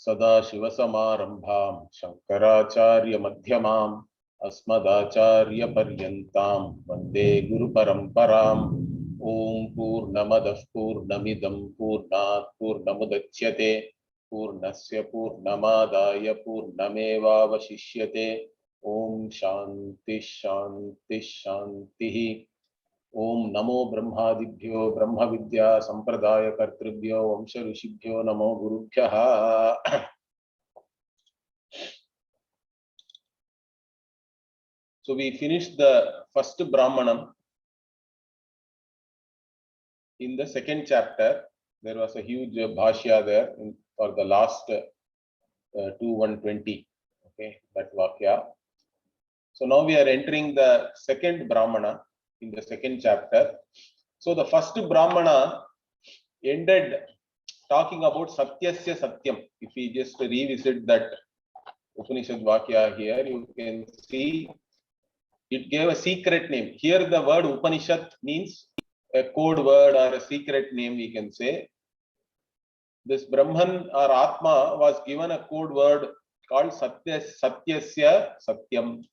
सदाशिवसमारम्भां शङ्कराचार्यमध्यमाम् अस्मदाचार्यपर्यन्तां वन्दे गुरुपरम्पराम्। ॐ पूर्णमदः पूर्णमिदं पूर्णात् पूर्णमुदच्यते पूर्णस्य पूर्णमादाय पूर्णमेवावशिष्यते। ॐ शान्ति शान्ति शान्तिः। ओम नमो ब्रह्मादिभ्यो ब्रह्म विद्या संप्रदाय कर्तृभ्यो वंश ऋषिभ्यो नमो गुरुभ्यः। So we finished the first Brahmanam. In the second chapter, there was a huge bhashya there for the last 2120. Okay, that vakya. So now we are entering the second Brahmana in the second chapter. So the first Brahmana ended talking about Satyasya Satyam. If we just revisit that Upanishad Vakya here, you can see it gave a secret name. Here the word Upanishad means a code word or a secret name, we can say. This Brahman or Atma was given a code word called Satyasya Satyam.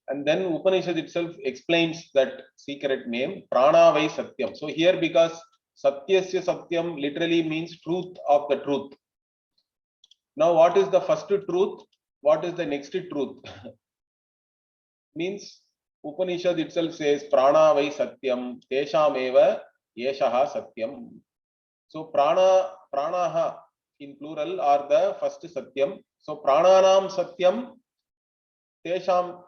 And then Upanishad itself explains that secret name, Prana Vai Satyam. So here, because Satyasya Satyam literally means truth of the truth. Now, what is the first truth? What is the next truth? Means Upanishad itself says Prana Vai Satyam, Teshameva Yeshaha Satyam. So Pranaha in plural are the first Satyam. So Prananam Satyam, Tesham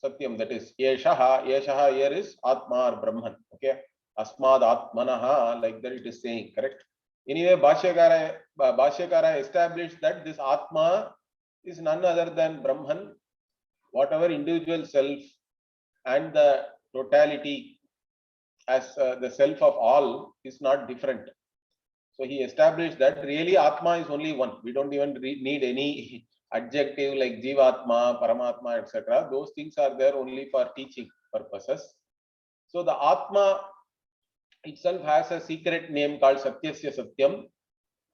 Satyam, that is Yeshaha. Yeshaha here is Atma or Brahman. Okay. Asmad Atmanaha, like that it is saying, correct? Anyway, Bhashyakara established that this Atma is none other than Brahman, whatever individual self and the totality as the self of all is not different. So he established that really Atma is only one. We don't even need any adjective like Jivatma, Paramatma, etc. Those things are there only for teaching purposes. So the Atma itself has a secret name called Satyasya Satyam,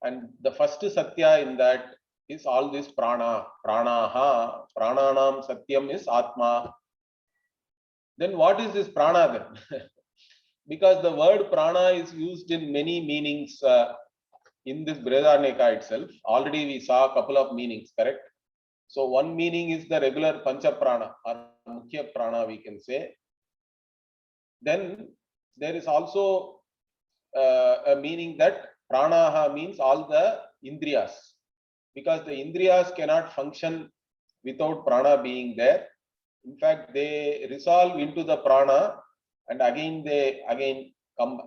and the first Satya in that is all this Prana, Pranaha, Prananam Satyam is Atma. Then what is this Prana then? Because the word Prana is used in many meanings in this Brihadaranyaka itself. Already we saw a couple of meanings, correct? So one meaning is the regular Pancha Prana or Mukhya Prana, we can say. Then there is also a meaning that Pranaha means all the Indriyas, because the Indriyas cannot function without Prana being there. In fact, they resolve into the Prana and again they come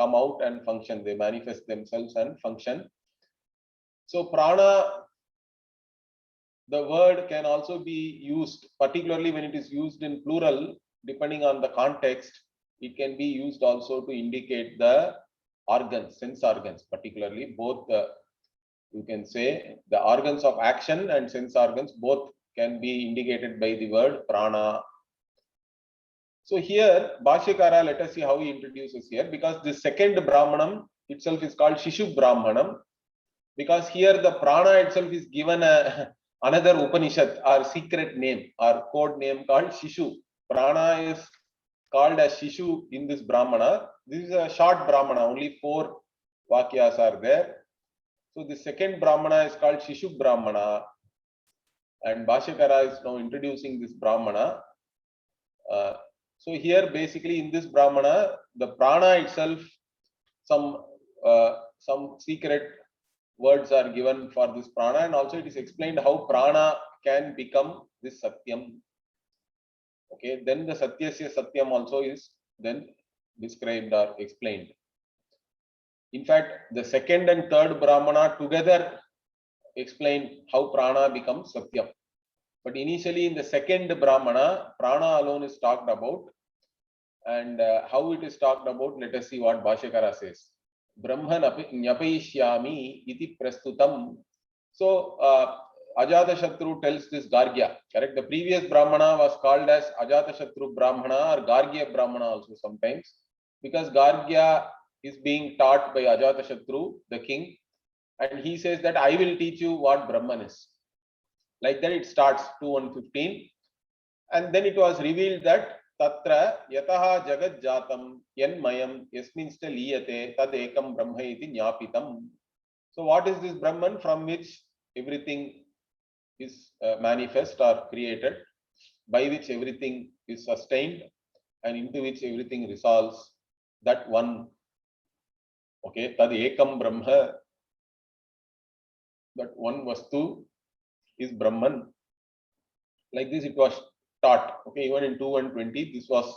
out and function. They manifest themselves and function. So Prana, the word can also be used, particularly when it is used in plural, depending on the context. It can be used also to indicate the organs, sense organs, particularly both you can say the organs of action and sense organs, both can be indicated by the word Prana. So here, Bhashyakara, let us see how he introduces here, because the second Brahmanam itself is called Shishu Brahmanam, because here the Prana itself is given another Upanishad or secret name or code name called Shishu. Prana is called as Shishu in this Brahmana. This is a short Brahmana, only 4 Vakyas are there. So the second Brahmana is called Shishu Brahmana, and Bhashyakara is now introducing this Brahmana. So here basically in this Brahmana, the Prana itself, some secret words are given for this Prana, and also it is explained how Prana can become this Satyam. Okay, then the Satyasya Satyam also is then described or explained. In fact, the second and third Brahmana together explain how Prana becomes Satyam. But initially in the second Brahmana, Prana alone is talked about. And how it is talked about, let us see what Bhashyakara says. Brahman nyapayishyami iti prastutam. So Ajatashatru tells this Gargya, correct? The previous Brahmana was called as Ajatashatru Brahmana or Gargya Brahmana also sometimes, because Gargya is being taught by Ajatashatru, the king, and he says that I will teach you what Brahman is. Like that it starts 2:115, and then it was revealed that Tatra yataha jagat jatam yanmayam yasminsta liyate tad ekam brahma iti jnapitam. So what is this Brahman from which everything is manifest or created, by which everything is sustained and into which everything resolves? That one. Okay, tad ekam brahma, that one vastu is Brahman. Like this it was taught. Okay, even in 2:120 this was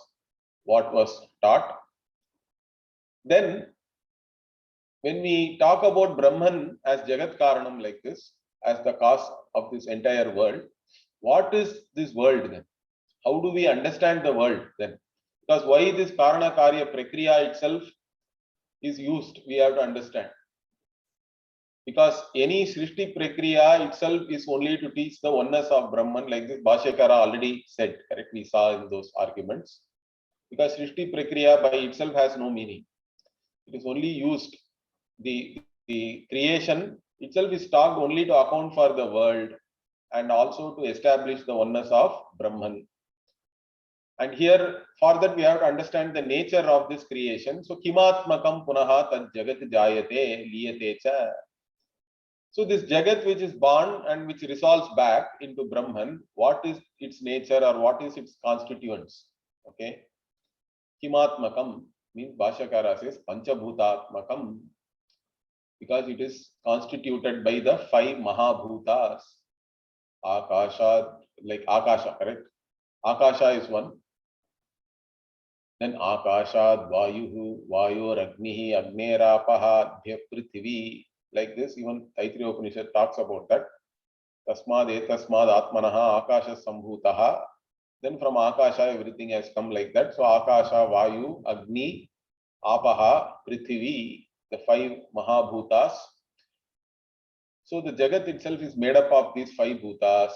what was taught. Then when we talk about Brahman as Jagat Karanam, like this, as the cause of this entire world, what is this world then? How do we understand the world then? Because why this Karana Karya Prakriya itself is used, we have to understand. Because any Srishti Prakriya itself is only to teach the oneness of Brahman, like this Bhashyakara already said, correct? We saw in those arguments. Because Srishti Prakriya by itself has no meaning. It is only used, the creation itself is talked only to account for the world and also to establish the oneness of Brahman. And here, for that we have to understand the nature of this creation. So, kimatmakam punaha tad jagat jayate liyate cha. So, this jagat which is born and which resolves back into Brahman, what is its nature or what is its constituents? Okay. Kimatmakam means Bhashyakara says Panchabhutatmakam, because it is constituted by the 5 Mahabhutas. Akasha, like Akasha, correct? Akasha is one. Then Akashad, Vayuhu, Vayor, Agnihi, Agnerapaha, Dhya Prithvi. Like this, even Taittiriya Upanishad talks about that. Tasmad etasmad atmanaha akasha sambhutaha. Then from Akasha, everything has come like that. So Akasha, Vayu, Agni, Apaha, Prithvi, the 5 Mahabhutas. So the Jagat itself is made up of these 5 bhutas.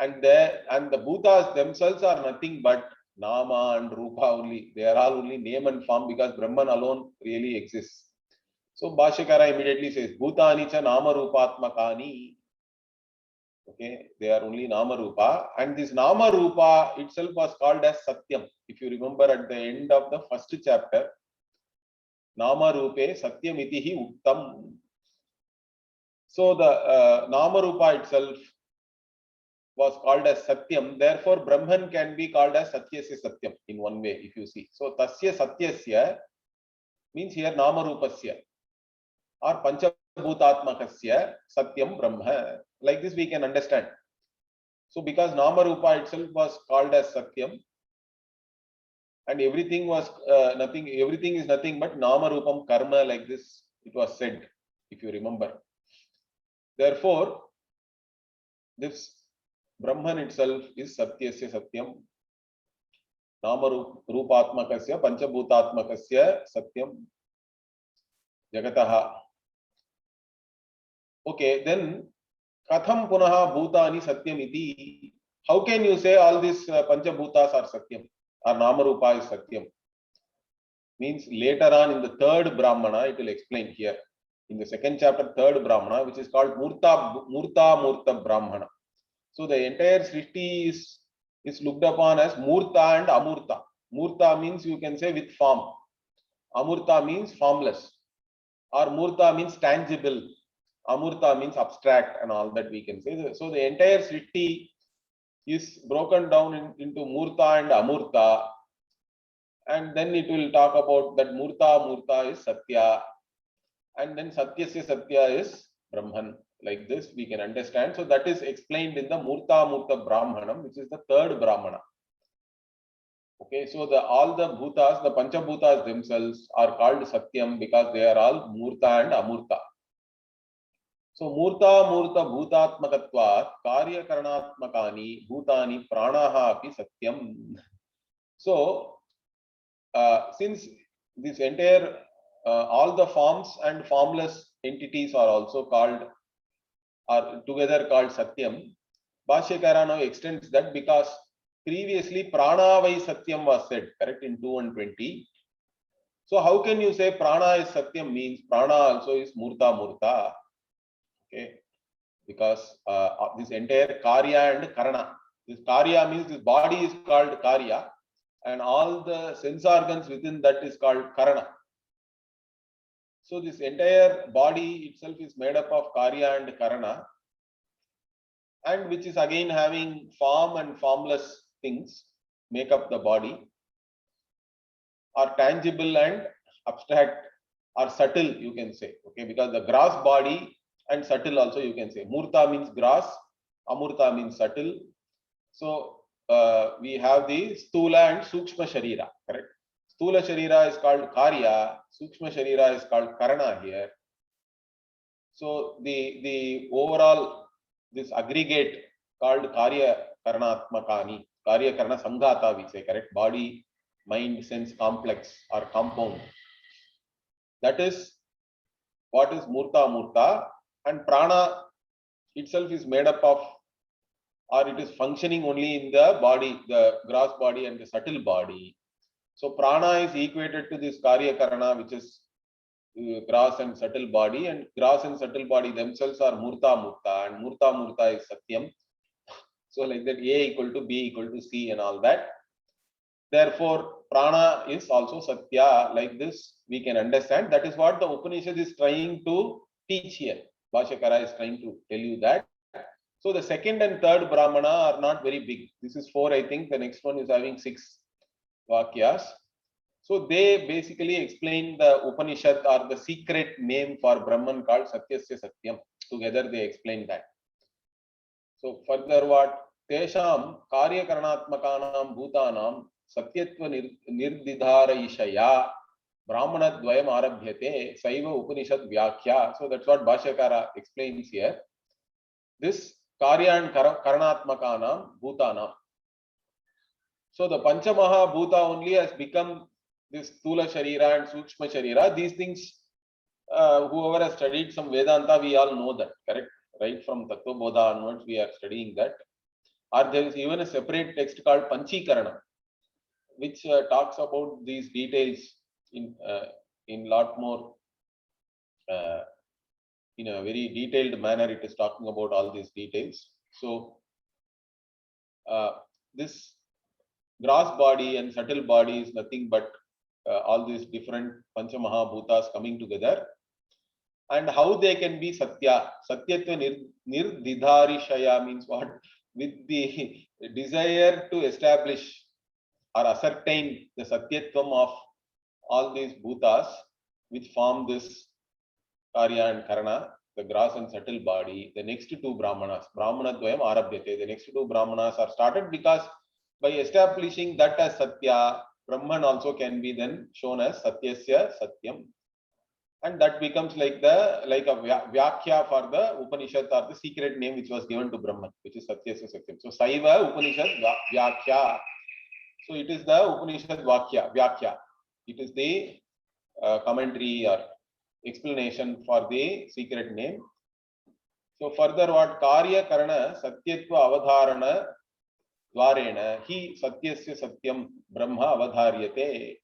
And the bhutas themselves are nothing but Nama and Rupa only. They are all only name and form, because Brahman alone really exists. So Bhashyakara immediately says, Bhutani cha Nama Rupatmakani. Okay, they are only Nama Rupa. And this Nama Rupa itself was called as Satyam. If you remember at the end of the first chapter, Nama Rupe Satyam itihi Uttam. So the Nama Rupa itself was called as Satyam. Therefore, Brahman can be called as Satyasya Satyam in one way, if you see. So, Tasya Satyasya means here Nama Rupasya or Panchabhutatmakasya Satyam Brahma. Like this we can understand. So, because Nama Rupa itself was called as Satyam, and everything was nothing, everything is nothing but Nama Rupam Karma, like this it was said, if you remember. Therefore, this Brahman itself is Satyasya Satyam. Nama Rupatmakasya Panchabhutatmakasya Satyam Jagataha. Okay, then Katham Punaha Bhutani Satyam iti. How can you say all these Panchabhutas are Satyam or Nama Rupa is Satyam? Means later on in the 3rd Brahmana, it will explain here. In the 2nd chapter, 3rd Brahmana, which is called Murta Brahmana. So the entire Srishti is looked upon as Murta and Amurta. Murta means you can say with form. Amurta means formless. Or Murta means tangible. Amurta means abstract and all that we can say. So the entire Srishti is broken down into Murta and Amurta. And then it will talk about that Murta is Satya. And then Satyasya Satya is Brahman. Like this we can understand. So that is explained in the Murta Brahmanam, which is the 3rd Brahmana. Okay, so all the bhutas, the Panchabhutas themselves are called Satyam because they are all Murta and Amurta. So Murta Bhutatmakatvat Karya Karanatmakani Bhutani Pranaha api Satyam. So since this entire all the forms and formless entities are also called, are together called Satyam, Bhashyakara now extends that because previously Prana vai Satyam was said, correct, in 2:120. So how can you say Prana is Satyam means Prana also is Murta? Okay, because this entire karya and karana. This karya means this body is called karya, and all the sense organs within that is called karana. So this entire body itself is made up of karya and karana, and which is again having form and formless things make up the body, or tangible and abstract or subtle, you can say. Okay, because the gross body and subtle also you can say. Murta means gross, amurta means subtle. So we have the stula and sukshma sharira, correct? Stula sharira is called karya, sukshma sharira is called karana here. So the overall this aggregate called karya karanatmakani, karya karana samghata we say, correct? Body, mind, sense complex or compound. That is what is murta murta, and prana itself is made up of, or it is functioning only in the body, the gross body and the subtle body. So prana is equated to this karya karana, which is gross and subtle body, and gross and subtle body themselves are murta murta, and murta murta is satyam. So like that, A equal to B equal to C and all that. Therefore, prana is also satya. Like this, we can understand. That is what the Upanishad is trying to teach here. Bhashyakara is trying to tell you that. So the second and third Brahmana are not very big. This is 4, I think. The next one is having 6 Vakyas. So they basically explain the Upanishad or the secret name for Brahman called Satyasya Satyam. Together they explain that. So further what? Tesham Karya Karanatmakanam Bhutanam Satyatva Nirdidharayishaya Brahmana Dvayam Arabhyate Saiva Upanishad Vyakhya. So that's what Bhashyakara explains here. This Karya and Karanatmakanam Bhutanam. So the Panchamaha Bhuta only has become this Stula Sharira and Sukshma Sharira. These things, whoever has studied some Vedanta, we all know that, correct? Right from Tattva Bodha onwards, we are studying that. Or there is even a separate text called Panchikarana, which talks about these details in lot more, in a very detailed manner. It is talking about all these details. So this gross body and subtle body is nothing but all these different Panchamahabhutas coming together, and how they can be Satya. Satyatva Nirdidharishaya means what? With the desire to establish or ascertain the Satyatvam of all these Bhutas, which form this Karya and Karana, the gross and subtle body. The next 2 Brahmanas, Brahmana Dvayam Arabhyate, the next 2 Brahmanas are started because by establishing that as Satya, Brahman also can be then shown as Satyasya Satyam, and that becomes like a Vyakhya for the Upanishad, or the secret name which was given to Brahman, which is Satyasya Satyam. So Saiva Upanishad Vyakhya. So it is the Upanishad Vyakhya. It is the commentary or explanation for the secret name. So further what? Karya Karana Satyatva Avadharana Dvarena Hi Satyasya Satyam Brahma Avadharyate.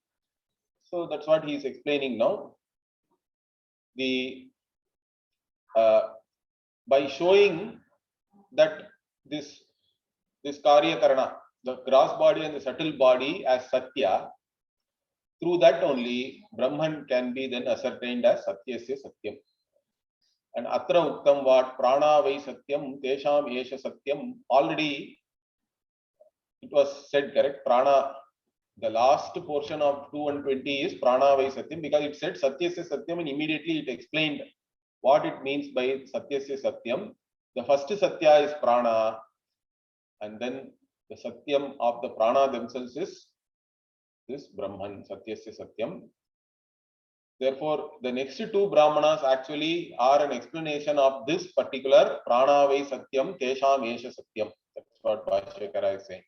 So that's what he is explaining now. The by showing that this Karya Karana, the gross body and the subtle body as Satya, through that only Brahman can be then ascertained as Satyasya Satyam. And Atra Uktam what? Prana Vai Satyam Tesham Esha Satyam. Already it was said, correct? Prana, the last portion of 220 is Prana Vai Satyam, because it said Satyasya Satyam, and immediately it explained what it means by Satyasya Satyam. The first Satya is Prana, and then the Satyam of the Prana themselves is this Brahman, Satyasya Satyam. Therefore, the next 2 Brahmanas actually are an explanation of this particular Prana Vai Satyam Tesham Esha Satyam. That's what Bhashyakara is saying.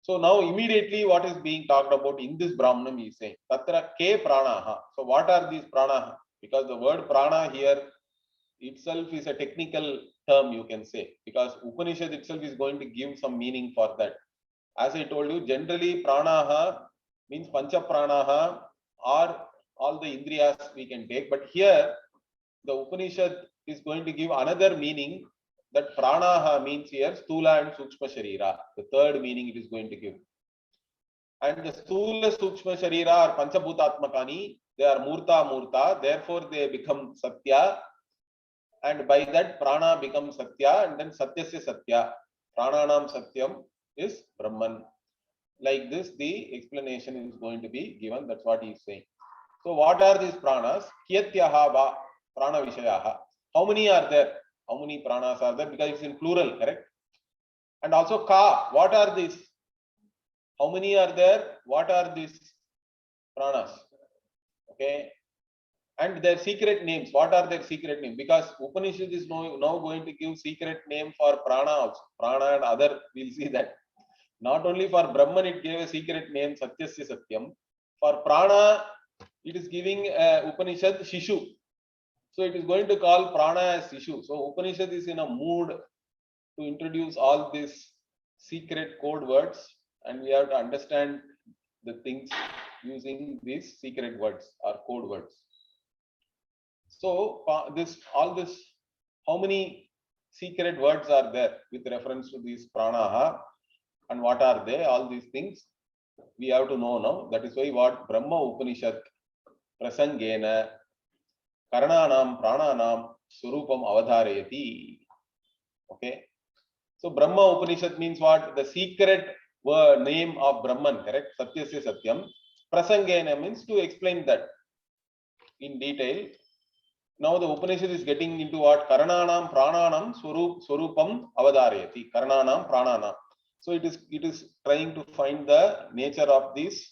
So now immediately what is being talked about in this Brahmanam is saying Tatra Ke Pranaha. So what are these Pranaha? Because the word Prana here itself is a technical term, you can say, because Upanishad itself is going to give some meaning for that. As I told you, generally Pranaha means Pancha Pranaha or all the Indriyas we can take, but here the Upanishad is going to give another meaning, that pranaha means here stula and sukshma sharira. The third meaning it is going to give. And the stula sukshma sharira are panchabhutatmakani. They are murta, therefore they become satya, and by that prana becomes satya, and then satyasya satya. Prananam satyam is Brahman. Like this, the explanation is going to be given. That's what he is saying. So what are these pranas? Kiyatyaha va prana vishayaha. How many are there? How many pranas are there? Because it's in plural, correct? And also ka, what are these? How many are there? What are these pranas? Okay. And their secret names. What are their secret names? Because Upanishad is now going to give secret name for prana also. Prana and other, we'll see that. Not only for Brahman, it gave a secret name, Satyasya Satyam. For prana, it is giving Upanishad Shishu. So it is going to call prana as Shishu. So Upanishad is in a mood to introduce all these secret code words, and we have to understand the things using these secret words or code words. So how many secret words are there with reference to these pranaha, and what are they? All these things we have to know now. That is why what Brahma Upanishad prasangena karananam prananam surupam avadharayati. Okay. So Brahma Upanishad means what? The secret name of Brahman, correct? Satyasya Satyam. Prasangena means to explain that in detail. Now the Upanishad is getting into what? Karananam prananam swarupam avadharayati. Karananam prananam. So it is trying to find the nature of these,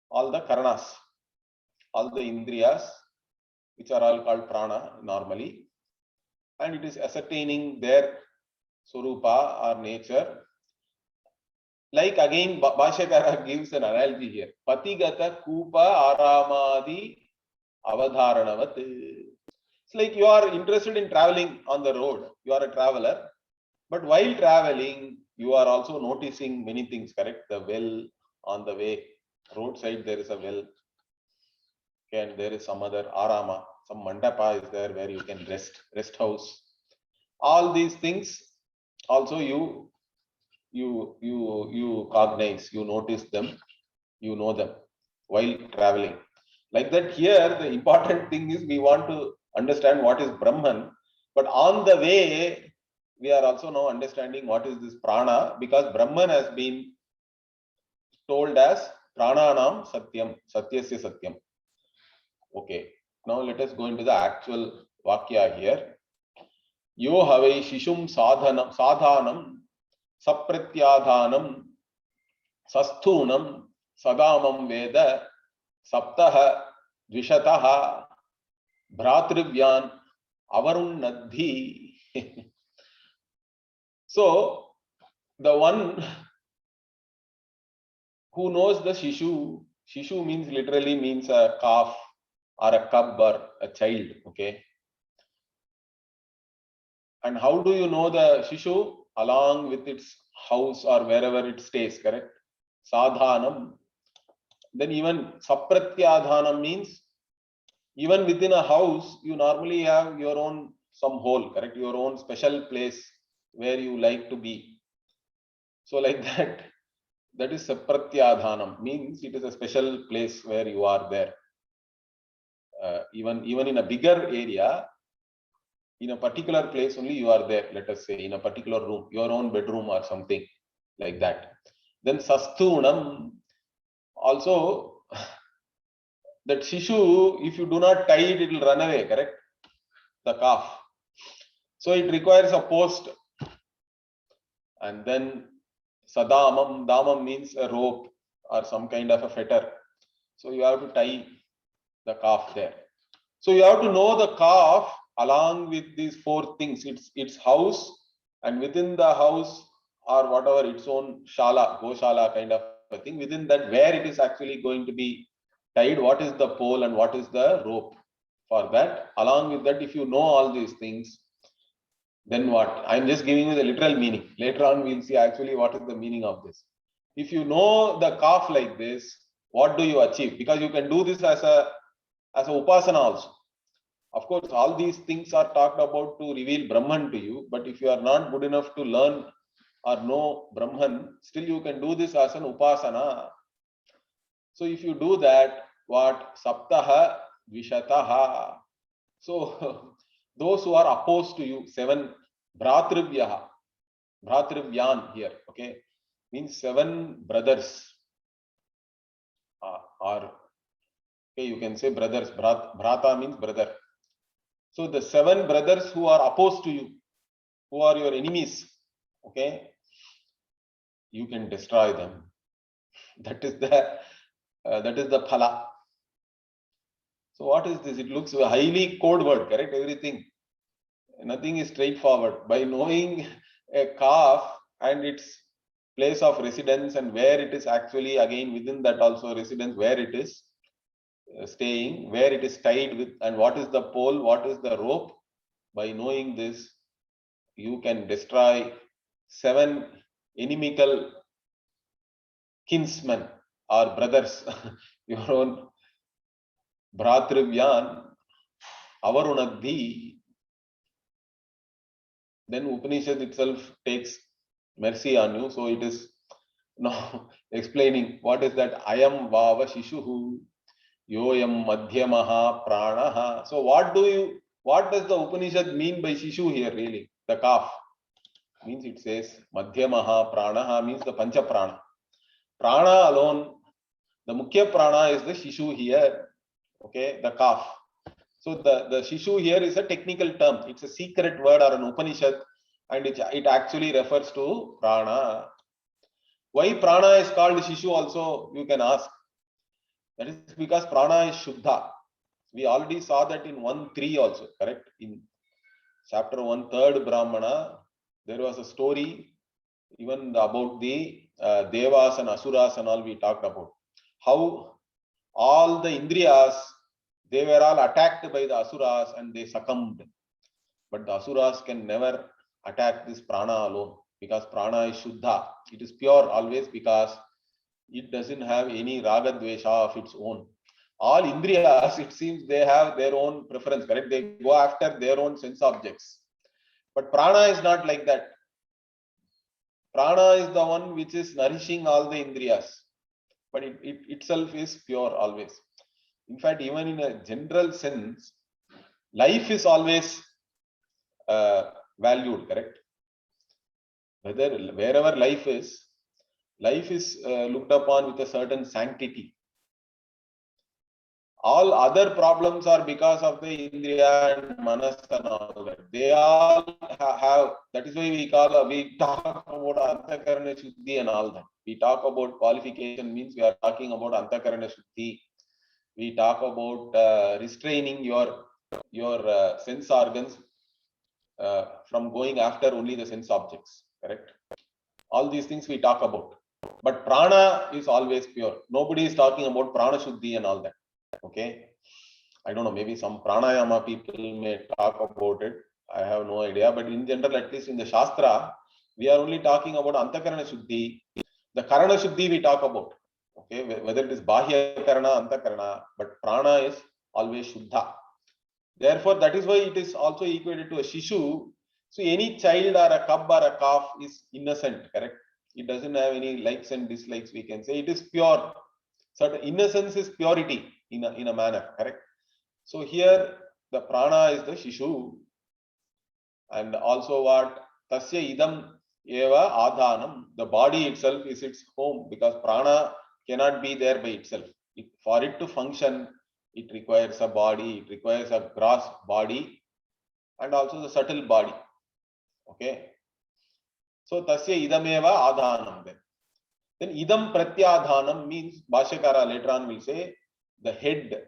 all the karanas, all the indriyas, which are all called prana normally, and it is ascertaining their swarupa or nature. Like again, Bhashyakara gives an analogy here. Patigata kupa aramadi avadharanavat. It's like you are interested in traveling on the road. You are a traveler, but while traveling, you are also noticing many things, correct? The well on the way, roadside there is a well, and there is some other arama, some mandapa is there where you can rest house. All these things also you cognize, you notice them, you know them while traveling. Like that here, the important thing is we want to understand what is Brahman, but on the way, we are also now understanding what is this prana, because Brahman has been told as prananam satyam, satyasya satyam. Okay, now let us go into the actual vakya here. Yo havai shishum sadhanam sapratyadhanam sasthunam sadamam veda saptaha dvishataha bhratrivyan avarunnadhi. So the one who knows the Shishu means literally means a calf or a cub or a child. Okay. And how do you know the Shishu? Along with its house or wherever it stays, correct? Sadhanam. Then even sapratyadhanam means even within a house, you normally have your own some hole, correct? Your own special place where you like to be. So like that, that is sapratyadhanam, means it is a special place where you are there. Even in a bigger area, in a particular place only you are there, let us say in a particular room, your own bedroom or something like that. Then sasthunam, also that Shishu, if you do not tie it, it will run away, correct? The calf. So it requires a post. And then sadamam, damam means a rope or some kind of a fetter. So you have to tie the calf there. So you have to know the calf along with these four things, its house, and within the house or whatever, its own shala, goshala kind of a thing, within that where it is actually going to be tied, what is the pole and what is the rope for that. Along with that, if you know all these things, then what? I'm just giving you the literal meaning. Later on, we'll see actually what is the meaning of this. If you know the calf like this, what do you achieve? Because you can do this as a upasana also. Of course, all these things are talked about to reveal Brahman to you, but if you are not good enough to learn or know Brahman, still you can do this as an upasana. So if you do that, what? Saptaha Vishataha. So those who are opposed to you, 7 Bhratrivyaha, Bhratrivyan here, okay, means 7 brothers, or okay, you can say brothers. Bhrata means brother. So the 7 brothers who are opposed to you, who are your enemies, okay, you can destroy them. That is the phala. So what is this? It looks a highly code word, correct? Everything. Nothing is straightforward. By knowing a calf and its place of residence and where it is actually, again within that also residence, where it is staying, where it is tied with, and what is the pole, what is the rope. By knowing this, you can destroy 7 inimical kinsmen or brothers, your own Bhratrivyan, Avarunadhi. Then Upanishad itself takes mercy on you. So it is now explaining what is that ayam vava shishuhu yoyam madhyamaha pranaha. So what does the Upanishad mean by shishu here really? The calf. Means it says madhyamaha pranaha means the pancha prana. Prana alone, the mukhya prana is the shishu here. Okay, the calf. So the shishu here is a technical term. It's a secret word or an Upanishad, and it actually refers to prana. Why prana is called shishu also, you can ask. That is because prana is shuddha. We already saw that in 1.3 also, correct? In chapter 1, 3rd Brahmana, there was a story even about the Devas and Asuras and all we talked about. How all the Indriyas, they were all attacked by the Asuras and they succumbed. But the Asuras can never attack this prana alone, because prana is shuddha. It is pure always because it doesn't have any raga dvesha of its own. All Indriyas, it seems they have their own preference, correct? They go after their own sense objects. But prana is not like that. Prana is the one which is nourishing all the Indriyas. But it itself is pure always. In fact, even in a general sense, life is always valued, correct? Wherever life is looked upon with a certain sanctity. All other problems are because of the Indriya and Manas and all that. They all have, that is why we talk about Antakarana Shuddhi and all that. We talk about qualification, means we are talking about Antakarana Shuddhi. We talk about restraining your sense organs from going after only the sense objects, correct? All these things we talk about. But prana is always pure. Nobody is talking about prana shuddhi and all that. Okay. I don't know, maybe some pranayama people may talk about it. I have no idea. But in general, at least in the Shastra, we are only talking about Antakarana Shuddhi. The Karana Shuddhi we talk about. Okay, whether it is Bahya Karana, Antakarana, but prana is always Shuddha. Therefore, that is why it is also equated to a Shishu. So any child or a cub or a calf is innocent, correct? It doesn't have any likes and dislikes, we can say. It is pure. Certain innocence is purity in a manner, correct? So here the prana is the Shishu. And also what? Tasya idam eva adhanam. The body itself is its home, because prana cannot be there by itself. For it to function, it requires a body, it requires a gross body and also the subtle body. Okay. So tasya idameva adhanam. Then idam pratyadhanam means, Bhashyakara later on will say, the head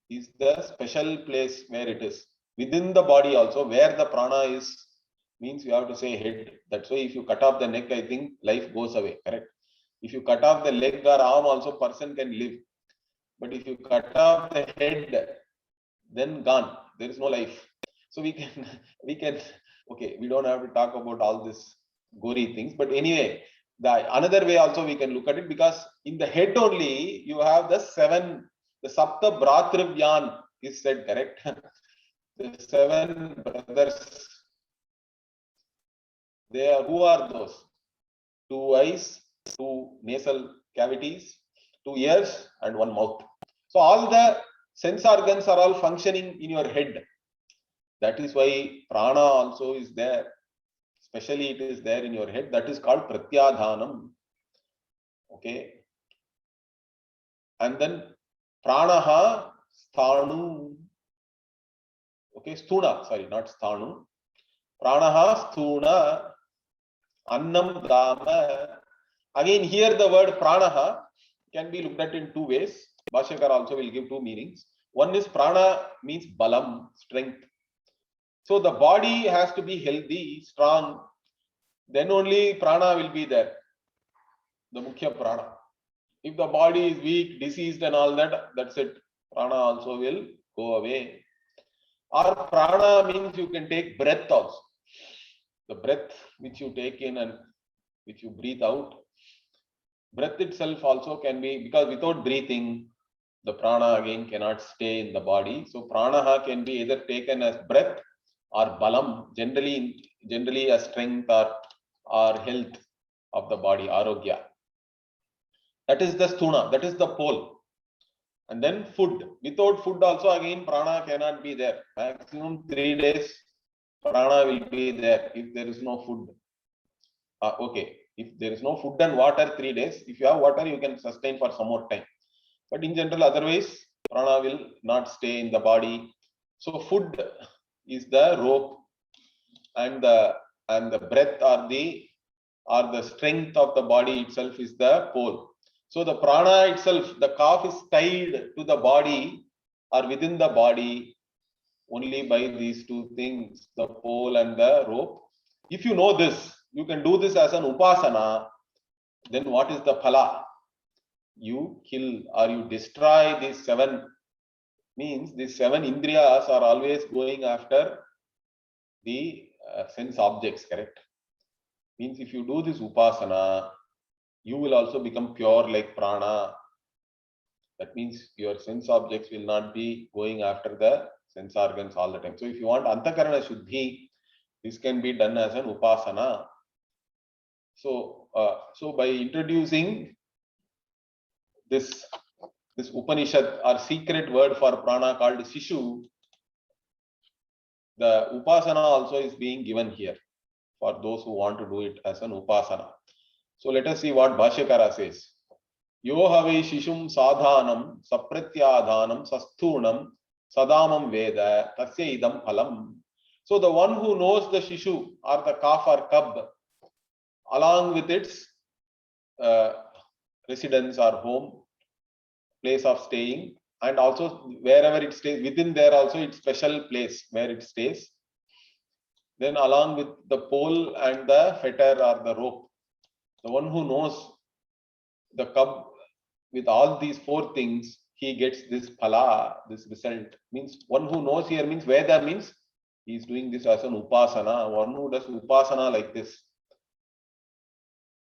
is the special place where it is. Within the body also, where the prana is, means you have to say head. That's why if you cut off the neck, I think life goes away, correct? If you cut off the leg or arm also, person can live. But if you cut off the head, then gone. There is no life. So we can, okay, we don't have to talk about all this gory things. But anyway, another way also we can look at it, because in the head only, you have the Sapta Bhratrivyan is said, correct? The 7 brothers, they are, who are those? 2 eyes, 2 nasal cavities, 2 ears, and 1 mouth. So all the sense organs are all functioning in your head. That is why prana also is there. Especially it is there in your head. That is called pratyadhanam. Okay. And then pranaha sthanu. Okay, sthuna. Sorry, not sthanu. Pranaha sthuna annam dama. Again, here the word pranaha can be looked at in 2 ways. Bhashyakar also will give 2 meanings. One is prana means balam, strength. So the body has to be healthy, strong. Then only prana will be there. The mukhya prana. If the body is weak, diseased and all that, that's it. Prana also will go away. Or prana means you can take breath also. The breath which you take in and which you breathe out. Breath itself also can be, because without breathing, the prana again cannot stay in the body. So prana can be either taken as breath or balam, generally a strength or health of the body, arogya. That is the sthuna, that is the pole. And then food. Without food also again prana cannot be there. Maximum 3 days prana will be there if there is no food. Okay, if there is no food and water 3 days, if you have water you can sustain for some more time. But in general, otherwise prana will not stay in the body. So food is the rope, and the breath or the strength of the body itself is the pole. So the prana itself, the calf is tied to the body or within the body only by these 2 things, the pole and the rope. If you know this, you can do this as an upasana. Then what is the phala? You kill or you destroy these 7. Means these 7 indriyas are always going after the sense objects, correct? Means if you do this upasana, you will also become pure like prana. That means your sense objects will not be going after the sense organs all the time. So if you want antakarana shuddhi, this can be done as an upasana. So by introducing this Upanishad or secret word for prana called Shishu, the upasana also is being given here for those who want to do it as an upasana. So let us see what Bhashyakara says. Yo havai shishum sadhanam sapratyadhanam sasthunam sadamam veda tasya idam phalam. So the one who knows the shishu or the calf or cub along with its residence or home, place of staying, and also wherever it stays, within there also its special place where it stays. Then along with the pole and the fetter or the rope, the one who knows the cub with all these 4 things, he gets this phala, this result. Means one who knows here means Veda means he is doing this as an upasana. One who does upasana like this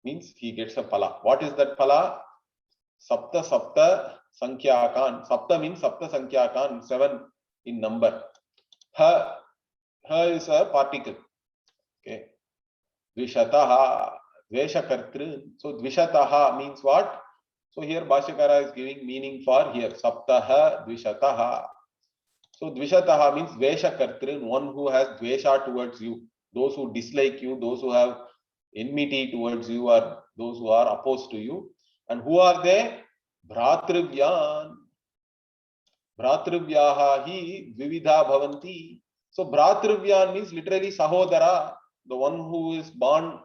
means he gets a phala. What is that phala? Sapta Sapta Sankhyakan. Sapta means Sapta Sankhyakan, 7 in number. Ha is a particle. Okay. Dvishataha, Dveshakartru. So Dvishataha means what? So here Bhashyakara is giving meaning for here. Saptaha, Dvishataha. So Dvishataha means Dveshakartru, one who has Dvesha towards you. Those who dislike you, those who have enmity towards you, or those who are opposed to you. And who are they? Bhratrivyan. Bhratrivyaha hi vividha bhavanti. So Bhratrivyan means literally Sahodara, the one who is born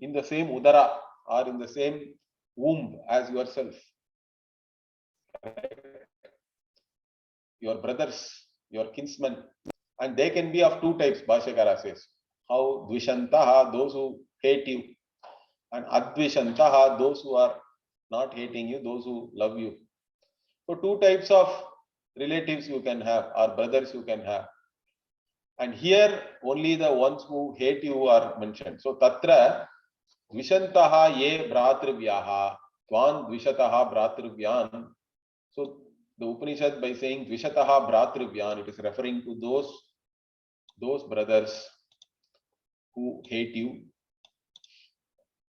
in the same udara or in the same womb as yourself. Your brothers, your kinsmen. And they can be of 2 types, Bhashyakara says. How? Dvishantaha, those who hate you. And Advishantaha, those who are not hating you, those who love you. So 2 types of relatives you can have, or brothers you can have. And here only the ones who hate you are mentioned. So Tatra Dvishantaha ye Bhratrivyaha Tvan Dvishataha Bhratrivyan. So the Upanishad, by saying Dvishataha Bhratrivyan, it is referring to those those brothers who hate you.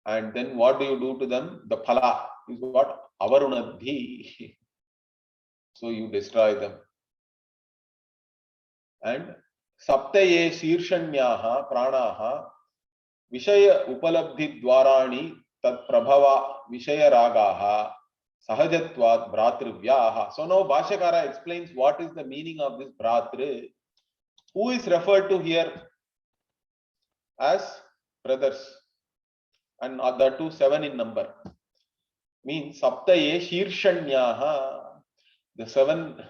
And then what do you do to them? The phala is what? Avarunadhi. So you destroy them. And saptaye shirshanyaha pranaha vishaya upalabdhi dwarani tad prabhava vishaya ragaha sahajatvat bhratrivyaha. So now Bhashyakara explains what is the meaning of this bhratri. Who is referred to here as brothers, and that too 7 in number. Means saptaye shirshanyaha, the seven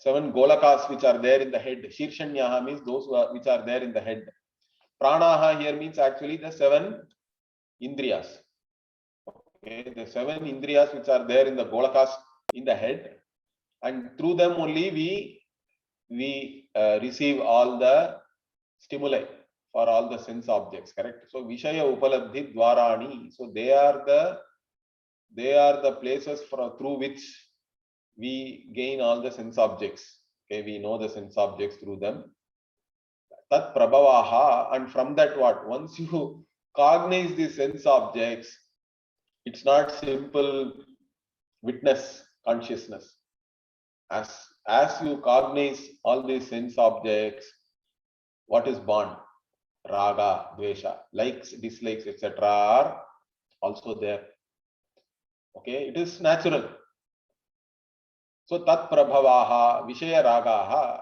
golakas which are there in the head. Shirshanyaha means those which are there in the head. Pranaha here means actually the 7 indriyas. Okay, the 7 indriyas which are there in the golakas in the head, and through them only we receive all the stimuli for all the sense objects, correct? So Vishaya Upalabdhi Dwarani, so they are the places through which we gain all the sense objects. Okay, we know the sense objects through them. Tat Prabhavaha, and from that what? Once you cognize the sense objects, it's not simple witness consciousness. As you cognize all these sense objects, what is born? Raga, dvesha, likes, dislikes, etc. are also there. Okay, it is natural. So tat prabhavaha vishaya ragaha,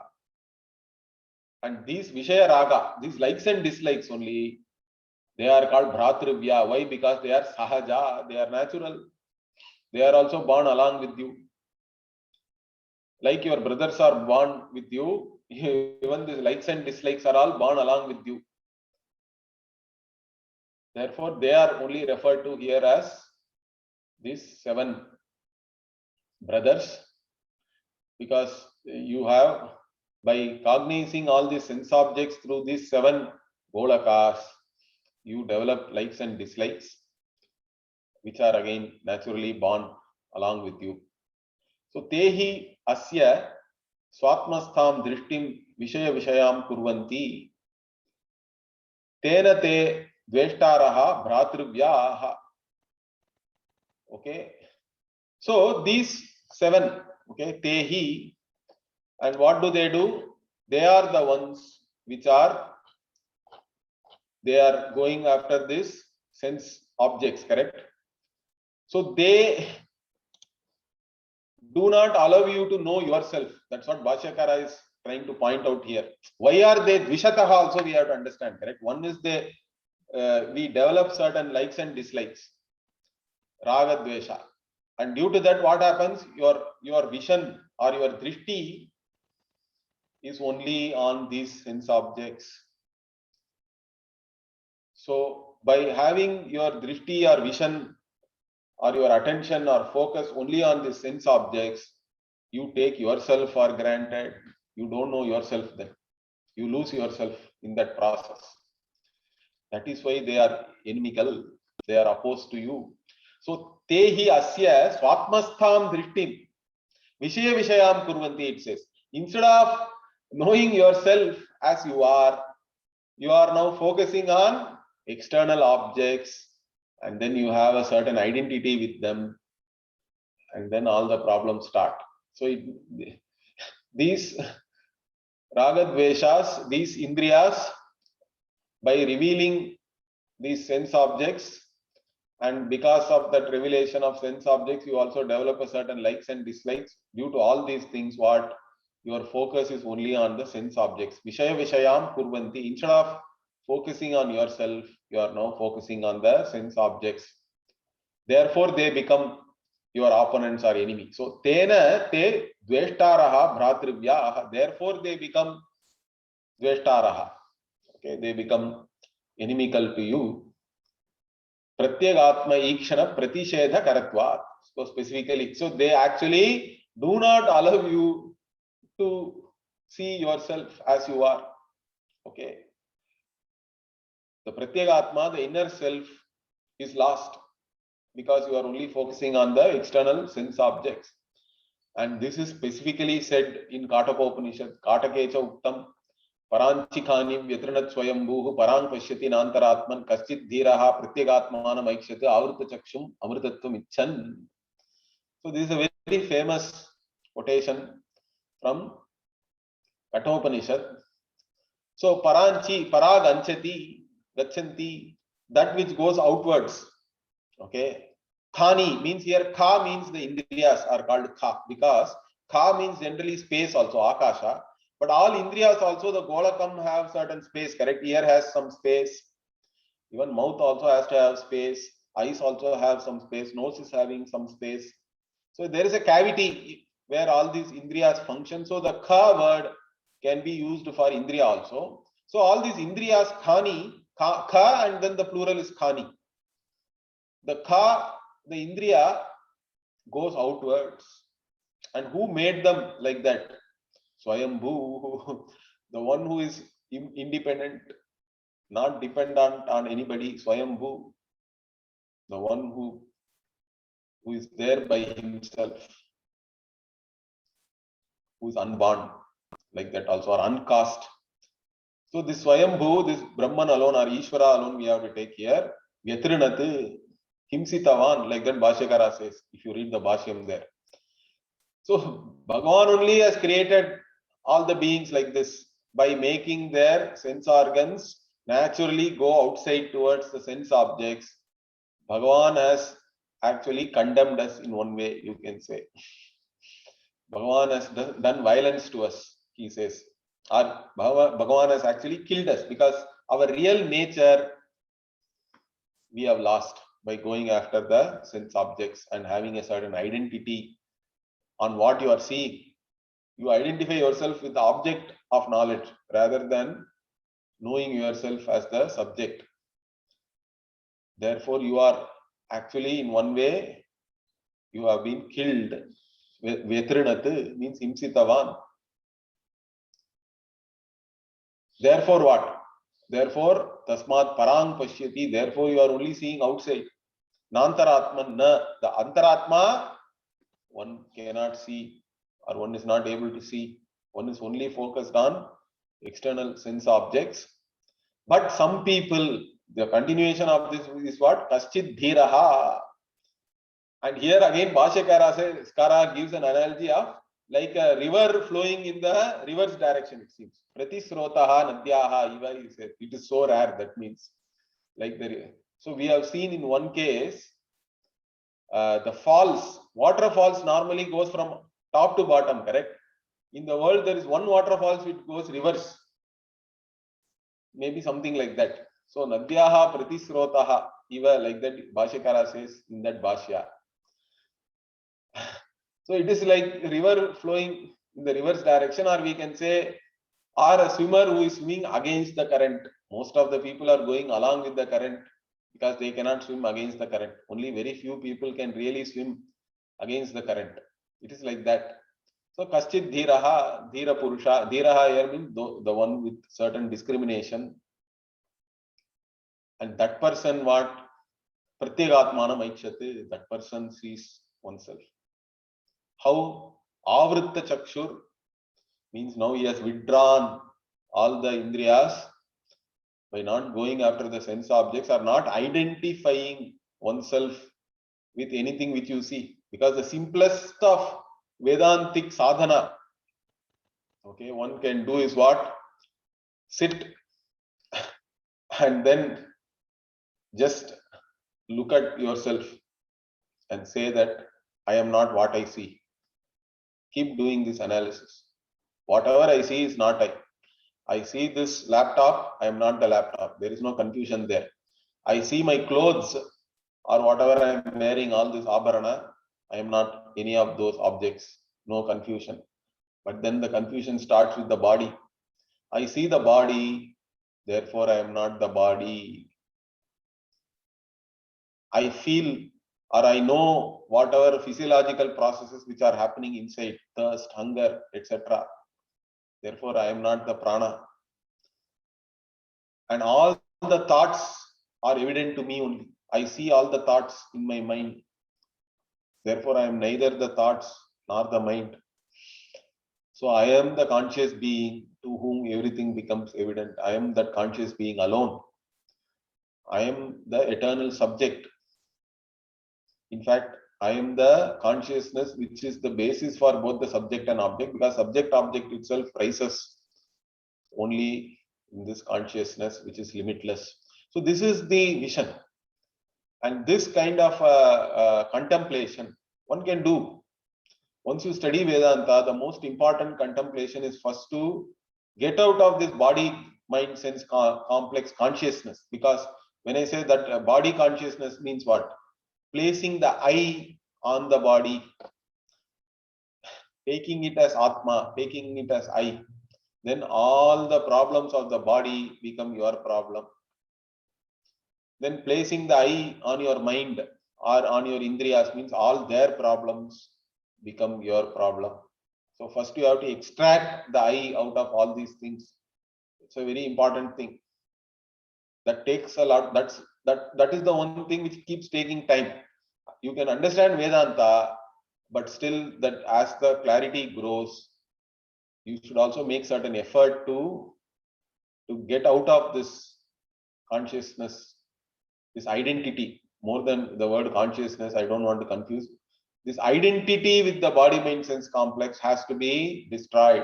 and these vishaya raga, these likes and dislikes only, they are called bhratrivya. Why? Because they are sahaja, they are natural. They are also born along with you. Like your brothers are born with you, even these likes and dislikes are all born along with you. Therefore, they are only referred to here as these 7 brothers, because you have, by cognizing all these sense objects through these 7 golakas, you develop likes and dislikes, which are again naturally born along with you. So tehi asya swatmastham drishtim vishaya vishayam kurvanti tena te dveshtaraha bhratrivyaha. Okay, so these 7, okay, tehi, and what do? They are the ones which are, they are going after this sense objects, correct? So they do not allow you to know yourself. That's what Bhashyakara is trying to point out here. Why are they dvishataha also we have to understand, correct? One is we develop certain likes and dislikes, raga dvesha, and due to that what happens? Your vision or your drishti is only on these sense objects. So by having your drishti or vision or your attention or focus only on the sense objects, you take yourself for granted. You don't know yourself then. You lose yourself in that process. That is why they are inimical. They are opposed to you. So tehi asya swatmastham drishtim vishaya vishayam kurvanti, it says. Instead of knowing yourself as you are now focusing on external objects, and then you have a certain identity with them, and then all the problems start. So these ragadveshas, these indriyas, by revealing these sense objects, and because of that revelation of sense objects, you also develop a certain likes and dislikes. Due to all these things, what? Your focus is only on the sense objects. Vishaya vishayam kurvanti. Instead of focusing on yourself, you are now focusing on the sense objects. Therefore, they become your opponents or enemy. So, tena te dveshtaraha bhratrivyaha. Therefore, they become dveshtaraha. Okay, they become inimical to you. Pratyagatma ikshana pratishedha karatvat. So specifically, so they actually do not allow you to see yourself as you are. Okay. The Pratyagatma, the inner self, is lost because you are only focusing on the external sense objects. And this is specifically said in Kataka Upanishad, Katakecha Uktam, Paranchikani vyatrinat swayambhuh parang pashyati nantaratman kaschit dhiraha pratyegatmanam aikshate avrita chakshum amritatvam icchan. So this is a very famous quotation from Kathopanishad. So paranchi, parag anchati, gachanti, that which goes outwards. Okay. Khani means here, kha means the indriyas are called kha, because kha means generally space also, akasha. But all indriyas also, the golakam have certain space, correct? Ear has some space. Even mouth also has to have space. Eyes also have some space. Nose is having some space. So there is a cavity where all these indriyas function. So the kha word can be used for indriya also. So all these indriyas, khani, kha, and then the plural is khani. The kha, the indriya, goes outwards. And who made them like that? Swayambhu, the one who is independent, not dependent on anybody. Swayambhu, the one who is there by himself, who is unborn, like that also, or uncast. So this Swayambhu, this Brahman alone or Ishvara alone, we have to take here. Vyatrinat, Himsitavan, like that Bhashyakara says, if you read the Bhashyam there. So Bhagavan only has created all the beings like this by making their sense organs naturally go outside towards the sense objects. Bhagavan has actually condemned us in one way, you can say. Bhagavan has done violence to us, he says. Or Bhagavan has actually killed us because our real nature we have lost by going after the sense objects and having a certain identity on what you are seeing. You identify yourself with the object of knowledge rather than knowing yourself as the subject. Therefore, you are actually in one way, you have been killed. Vetrinat means Himsitavan. Therefore what? Therefore, Tasmat Parang Pashyati, therefore you are only seeing outside. Nantaratman na, the Antaratma, one cannot see or one is not able to see. One is only focused on external sense objects. But some people, the continuation of this is what? Kaschit dhiraha. And here again, Bhashyakara gives an analogy of like a river flowing in the reverse direction, it seems. Pratisrotaha nadyaha iva, it is so rare, that means. Like so we have seen in one case, the falls, waterfalls normally goes from top to bottom, correct? In the world, there is one waterfalls which goes reverse. Maybe something like that. So nadyaha pratisrotaha iva, like that Bhashyakara says in that Bhashya. So it is like river flowing in the reverse direction, or we can say, or a swimmer who is swimming against the current. Most of the people are going along with the current because they cannot swim against the current. Only very few people can really swim against the current. It is like that. So kaschit dhiraha, dhira purusha, dhiraha here means the one with certain discrimination. And that person what? Pratyegatmanam aikshate, that person sees oneself. How? Avritta chakshur means now he has withdrawn all the indriyas by not going after the sense objects or not identifying oneself with anything which you see. Because the simplest of Vedantic sadhana, okay, one can do is what? Sit and then just look at yourself and say that I am not what I see. Keep doing this analysis. Whatever I see is not I. I see this laptop, I am not the laptop. There is no confusion there. I see my clothes or whatever I am wearing, all this abharana, I am not any of those objects. No confusion. But then the confusion starts with the body. I see the body, therefore I am not the body. I feel or I know whatever physiological processes which are happening inside, thirst, hunger, etc. Therefore, I am not the prana. And all the thoughts are evident to me only. I see all the thoughts in my mind. Therefore, I am neither the thoughts nor the mind. So I am the conscious being to whom everything becomes evident. I am that conscious being alone. I am the eternal subject. In fact, I am the consciousness which is the basis for both the subject and object, because subject-object itself rises only in this consciousness which is limitless. So this is the vision. And this kind of contemplation one can do. Once you study Vedanta, the most important contemplation is first to get out of this body, mind, sense complex consciousness. Because when I say that body consciousness means what? Placing the I on the body, taking it as Atma, taking it as I. Then all the problems of the body become your problem. Then placing the I on your mind or on your indriyas means all their problems become your problem. So first you have to extract the I out of all these things. It's a very important thing. That takes a lot. That is the one thing which keeps taking time. You can understand Vedanta, but still that as the clarity grows, you should also make certain effort to get out of this consciousness, this identity. More than the word consciousness, I don't want to confuse. This identity with the body mind sense complex has to be destroyed.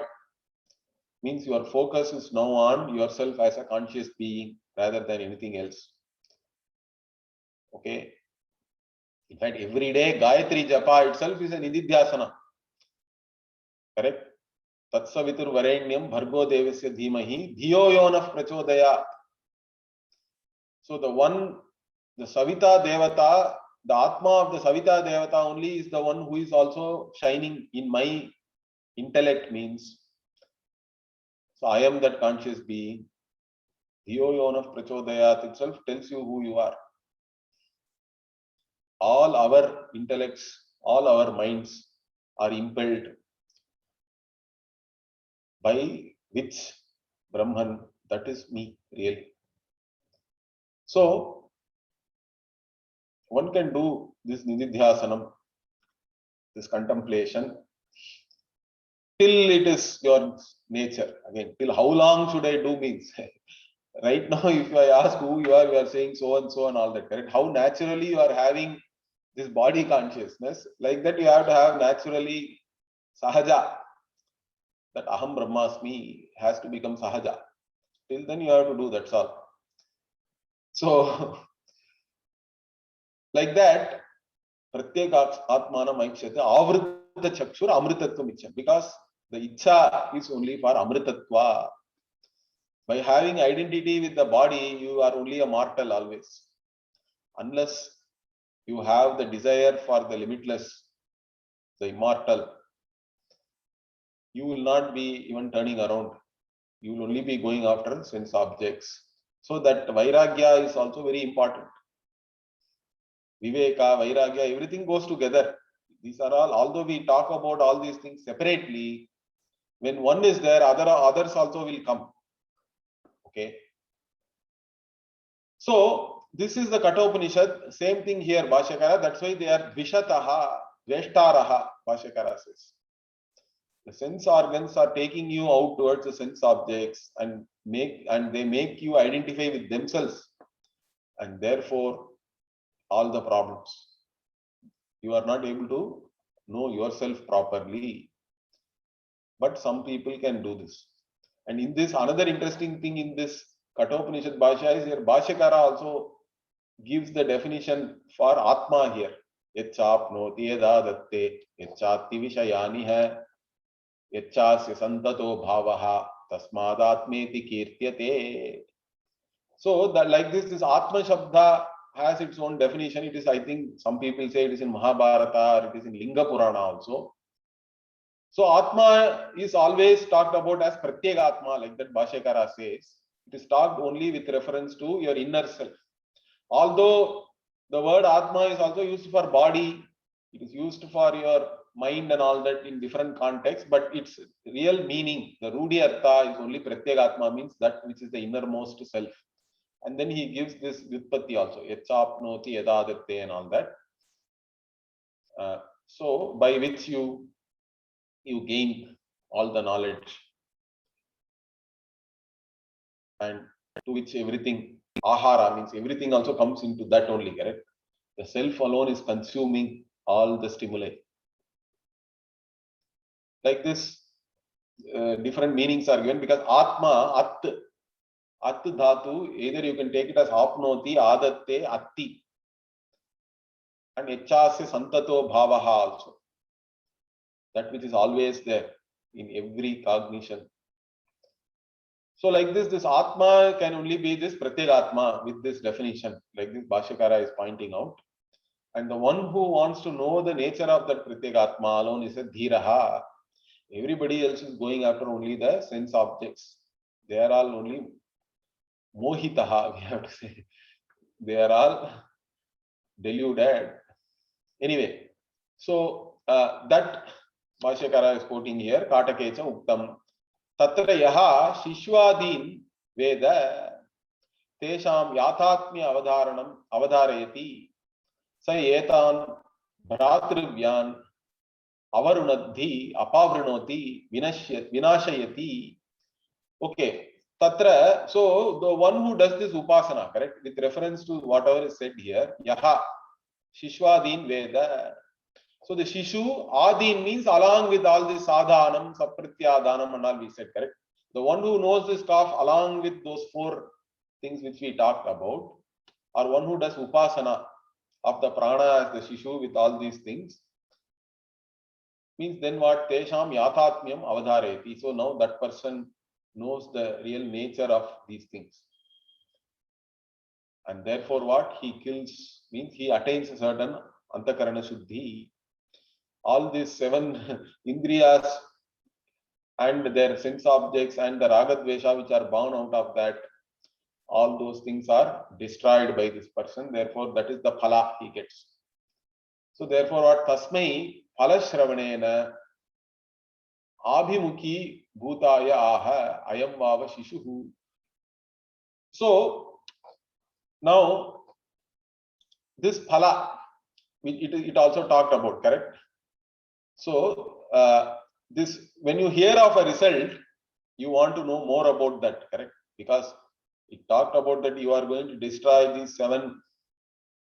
Means your focus is now on yourself as a conscious being rather than anything else. Okay. In fact, every day Gayatri Japa itself is a Nididhyasana. Correct? Tatsavitur Varenyam Bhargo Devasya Dhimahi Dhiyo Yonah Prachodaya. So the Savita Devata, the Atma of the Savita Devata only is the one who is also shining in my intellect means. So I am that conscious being. Dhiyo Yonah Prachodayat itself tells you who you are. All our intellects, all our minds are impelled by which Brahman, that is me, really. So, one can do this Nididhyasanam, this contemplation, till it is your nature. Again, till how long should I do means. Right now, if I ask who you are saying so and so and all that, correct? How naturally you are having this body consciousness, like that you have to have naturally sahaja. That aham brahmasmi has to become sahaja. Till then you have to do, that's all. So, like that, pratyek atmana maikshate avrita chakshur amritatvam ichha. Because the ichha is only for amritatva. By having identity with the body, you are only a mortal always. Unless you have the desire for the limitless, the immortal, you will not be even turning around. You will only be going after sense objects. So that vairagya is also very important. Viveka, vairagya, everything goes together. These are all, although we talk about all these things separately, when one is there, others also will come. Okay. So this is the Kathopanishad. Same thing here, Bhashyakara. That's why they are Vishataha, Veshtaraha, Bhashyakara says. The sense organs are taking you out towards the sense objects and they make you identify with themselves, and therefore all the problems. You are not able to know yourself properly. But some people can do this. And in this, another interesting thing in this Kathopanishad Bhashya is here, Bhashyakara also gives the definition for Atma here. Yachapnoti yada datte, yachati vishayani hai, yachasya santato bhavaha, tasmadatmeti kirtyate. So that like this Atma Shabda has its own definition. It is, I think, some people say it is in Mahabharata or it is in Linga Purana also. So Atma is always talked about as Pratyek Atma, like that Bhashyakara says. It is talked only with reference to your inner self. Although the word Atma is also used for body, it is used for your mind and all that in different contexts, but its real meaning, the Rudi Artha is only Pratyek Atma, means that which is the innermost self. And then he gives this Vyutpatti also, Yachapnoti Yadadatte and all that. So by which you gain all the knowledge. and to which everything, ahara means everything also comes into that only, correct? The self alone is consuming all the stimuli. Like this, different meanings are given because Atma, At dhatu, either you can take it as apnoti, adatte, atti, and echasya santato bhavaha also. That which is always there in every cognition. So like this Atma can only be this Pratyegatma with this definition, like this Bhashyakara is pointing out. And the one who wants to know the nature of that Pratyegatma alone is a Dhiraha. Everybody else is going after only the sense objects. They are all only Mohitaha, we have to say. They are all deluded. Anyway, so that Bhashyakara is quoting here, Katakecha Uktam. Tatra yaha shishwadin veda tesham yathatmya avadharayati sa etan bhratrivyan avarunadhi apavrinoti vinashayati. Okay, tatra, so the one who does this upasana, correct, with reference to whatever is said here, yaha shishwadin veda. So the Shishu, Adin means along with all this Sadhanam, Saprityadanam and all we said, correct? The one who knows this stuff along with those four things which we talked about, or one who does Upasana of the Prana as the Shishu with all these things, means then what? Tesham Yathatmyam Avadhareti. So now that person knows the real nature of these things. And therefore what? He kills, means he attains a certain Antakarana Shuddhi. All these 7 Indriyas and their sense objects and the Ragadvesha which are born out of that, all those things are destroyed by this person. Therefore, that is the phala he gets. So therefore, what? Tasmai phalashravanena abhimukhi bhutaya aha ayam vava shishuhu. So now this phala, it also talked about, correct? So this, when you hear of a result, you want to know more about that, correct? Because it talked about that you are going to destroy these 7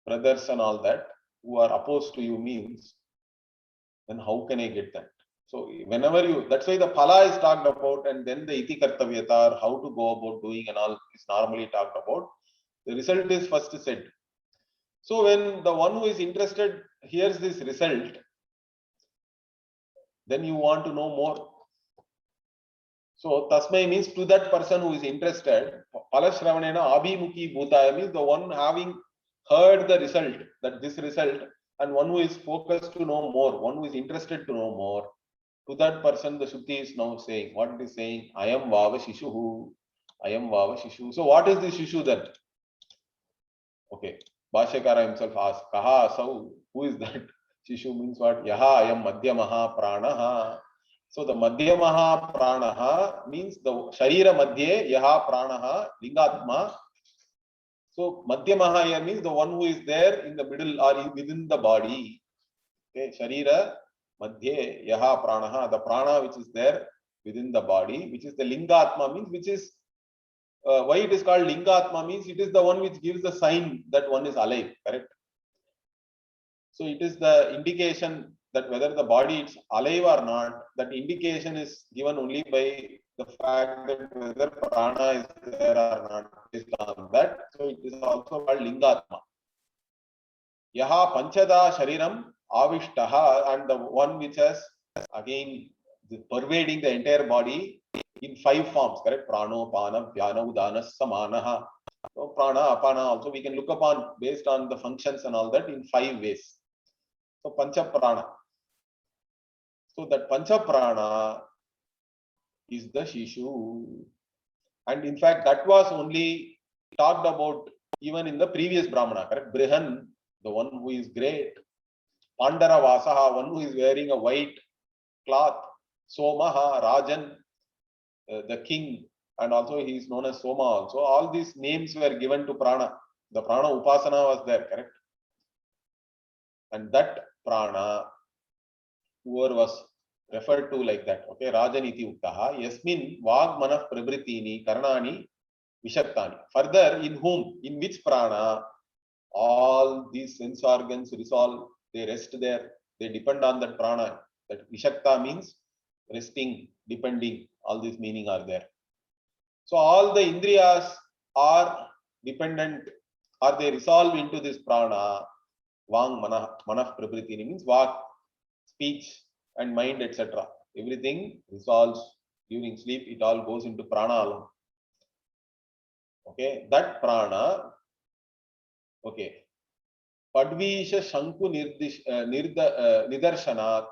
brothers and all that who are opposed to you, means then how can I get that? So whenever you, that's why the phala is talked about, and then the iti kartavyata, or how to go about doing and all is normally talked about. The result is first said. So when the one who is interested hears this result, then you want to know more. So tasmai means to that person who is interested. Palashravanena abhimukhi bhutaya means the one having heard the result, that this result, and one who is focused to know more, one who is interested to know more. To that person, the Shruti is now saying, what it is saying? Ayam vava shishuhu. Ayam vava shishu. So what is the shishu then? Okay. Bhashyakara himself asks, Kaha asau? Who is that? Shishu means what? Yaha ayam madhyamaha pranaha. So the madhyamaha pranaha means the sharira madhye yaha pranaha lingatma. So madhyamaha here means the one who is there in the middle or within the body. Okay, sharira madhye yaha pranaha, the prana which is there within the body, which is the lingatma, means which is why it is called lingatma, means it is the one which gives the sign that one is alive, correct? So it is the indication that whether the body is alive or not, that indication is given only by the fact that whether prana is there or not, based on that. So it is also called lingatma. Yaha panchada shariram avishtaha, and the one which has again pervading the entire body in 5 forms, correct? Prano, pana, vyana, udana, samanaha. So prana, apana also we can look upon based on the functions and all that in 5 ways. So pancha prana. So that pancha prana is the shishu. And in fact, that was only talked about even in the previous Brahmana, correct? Brihan, the one who is great. Pandara Vasaha, one who is wearing a white cloth. Somaha, Rajan, the king, and also he is known as Soma also. All these names were given to prana. The prana upasana was there, correct? And that prana, whoever was referred to like that, okay, Rajaniti Uktaha, Yasmin Vag Manaf Prabritini Karnani Vishaktani. Further, in whom? In which prana? All these sense organs resolve, they rest there, they depend on that prana. That Vishakta means resting, depending, all these meaning are there. So all the indriyas are dependent, or they resolve into this prana. Vang, manah prabriti means vak, speech and mind, etc. Everything resolves during sleep, it all goes into prana alone. Okay, that prana, okay. Padvisha Shanku Nidarshanat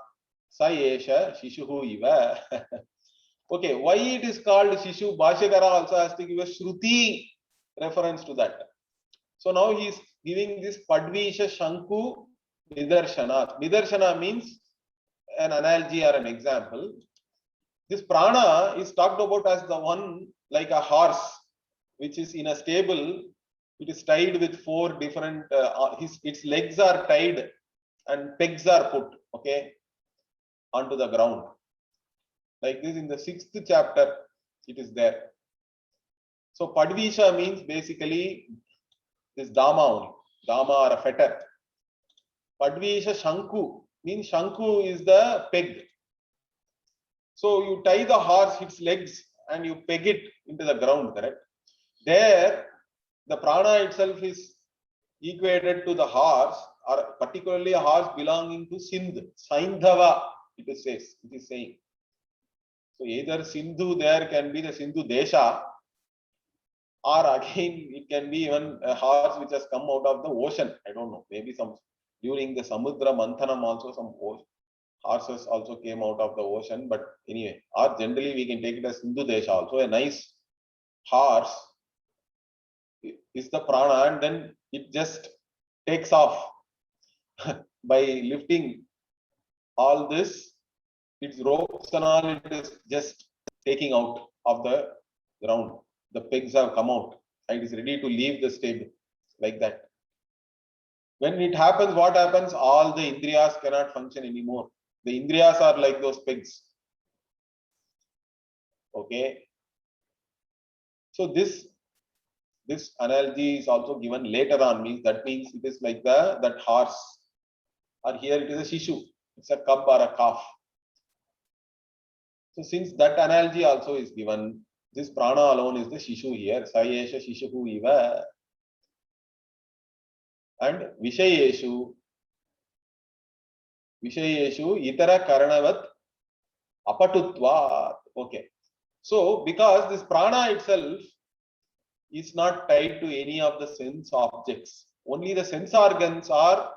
Sayesha Shishuhu Iva. Okay, why it is called Shishu? Bhashyakara also has to give a Shruti reference to that. So now he is giving this Padvisha Shanku Nidarshanat. Nidarshana means an analogy or an example. This prana is talked about as the one like a horse which is in a stable. It is tied with four different, its legs are tied and pegs are put, okay, onto the ground. Like this in the 6th chapter, it is there. So Padvisha means basically this dama only, dama or a fetter. Padvisha Shanku means Shanku is the peg. So you tie the horse, its legs, and you peg it into the ground, correct? There, the prana itself is equated to the horse, or particularly a horse belonging to Sindh, Saindhava, it is saying. So either Sindhu there can be the Sindhu Desha, or again it can be even a horse which has come out of the ocean. I don't know. Maybe some during the Samudra Manthanam also some horses also came out of the ocean. But anyway, or generally we can take it as Sindhu Desha also. A nice horse is the prana, and then it just takes off by lifting all this, its ropes and all, it is just taking out of the ground. The pegs have come out and it is ready to leave the stable, like that. When it happens, what happens? All the indriyas cannot function anymore. The indriyas are like those pegs. Okay. So this analogy is also given later on, means that means it is like that horse, or here it is a shishu, it's a cub or a calf. So since that analogy also is given, this prana alone is the shishu here. Sayesha shishuhu iva. And vishayeshu itara karanavat apatutvat. Okay. So because this prana itself is not tied to any of the sense objects. Only the sense organs are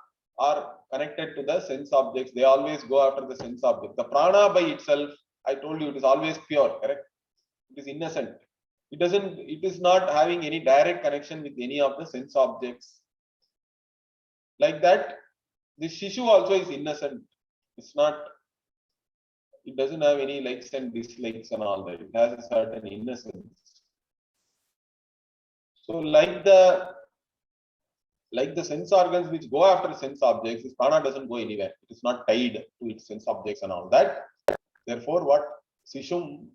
connected to the sense objects. They always go after the sense object. The prana by itself, I told you, it is always pure, correct? It is innocent. It is not having any direct connection with any of the sense objects. Like that, this shishu also is innocent. It's not, it doesn't have any likes and dislikes and all that. It has a certain innocence. So like the sense organs which go after sense objects, this prana doesn't go anywhere. It is not tied to its sense objects and all that. Therefore, what? Sishum